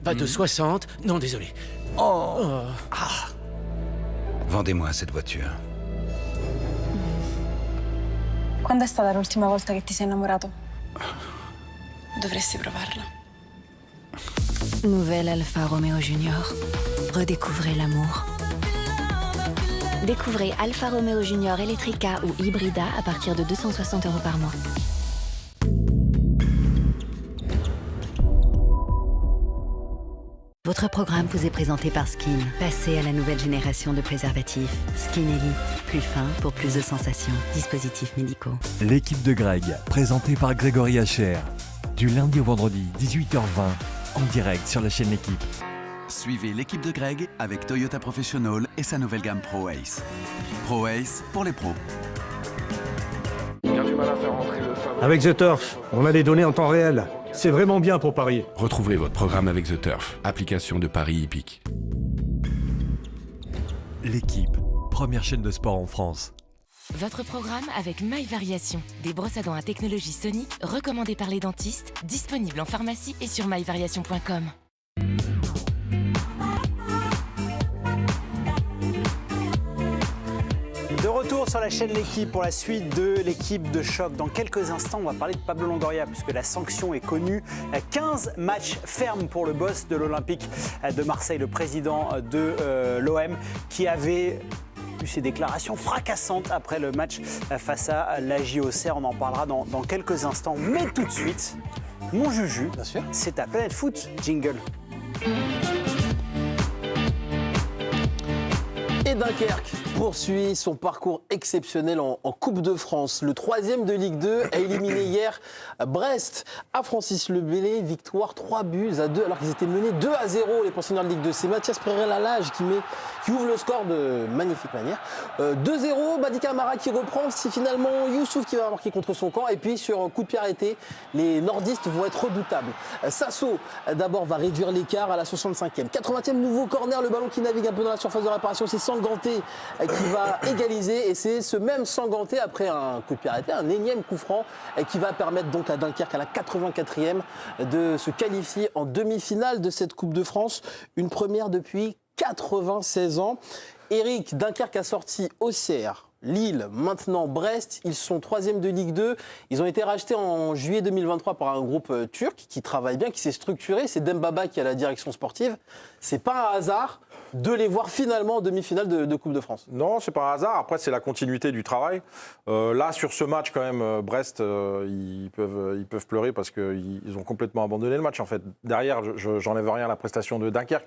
Pas de 60. Non, désolé. Oh. Ah. Vendez-moi cette voiture. Quando è stata l'ultima volta che ti sei innamorato? Dovresti provarla. Nouvelle Alfa Romeo Junior. Redécouvrez l'amour. Découvrez Alfa Romeo Junior Electrica ou Hybrida à partir de 260 € par mois. Votre programme vous est présenté par Skin. Passez à la nouvelle génération de préservatifs. Skin Elite, plus fin pour plus de sensations. Dispositifs médicaux. L'équipe de Greg, présentée par Grégory Hacher. Du lundi au vendredi, 18h20, en direct sur la chaîne L'équipe. Suivez l'équipe de Greg avec Toyota Professional et sa nouvelle gamme Pro Ace. Pro Ace pour les pros. Avec The Turf, on a des données en temps réel. C'est vraiment bien pour parier. Retrouvez votre programme avec The Turf, application de paris hippique. L'équipe, première chaîne de sport en France. Votre programme avec My Variation, des brosses à dents à technologie sonique recommandées par les dentistes, disponibles en pharmacie et sur myvariation.com. De retour sur la chaîne L'équipe pour la suite de l'équipe de choc. Dans quelques instants, on va parler de Pablo Longoria puisque la sanction est connue. 15 matchs fermes pour le boss de l'Olympique de Marseille, le président de l'OM, qui avait eu ses déclarations fracassantes après le match face à la JOC. On en parlera dans quelques instants. Mais tout de suite, mon Juju, c'est à Planète Foot. Jingle. Et Dunkerque poursuit son parcours exceptionnel en Coupe de France. Le 3e de Ligue 2 a éliminé hier Brest à Francis-le-Bellay. Victoire 3-2 alors qu'ils étaient menés 2-0 les pensionnaires de Ligue 2. C'est Mathias Pereira-Lalage qui ouvre le score de magnifique manière. 2-0, Badika Amara qui reprend. C'est finalement Youssouf qui va marquer contre son camp. Et puis sur un coup de pied arrêté, les nordistes vont être redoutables. Sasso d'abord va réduire l'écart à la 65e. 80e nouveau corner, le ballon qui navigue un peu dans la surface de réparation. C'est Sanganté qui va égaliser et c'est ce même Sanganté après un coup de pied arrêté, un énième coup franc qui va permettre donc à Dunkerque à la 84e de se qualifier en demi-finale de cette Coupe de France, une première depuis 96 ans. Eric, Dunkerque a sorti Auxerre, Lille, maintenant Brest. Ils sont 3e de Ligue 2. Ils ont été rachetés en juillet 2023 par un groupe turc qui travaille bien, qui s'est structuré. C'est Dembaba qui a la direction sportive. C'est pas un hasard de les voir finalement en demi-finale de Coupe de France. Non, c'est pas un hasard. Après, c'est la continuité du travail. Là, sur ce match, quand même, Brest, ils peuvent pleurer parce qu'ils ont complètement abandonné le match. En fait, derrière, j'enlève rien à la prestation de Dunkerque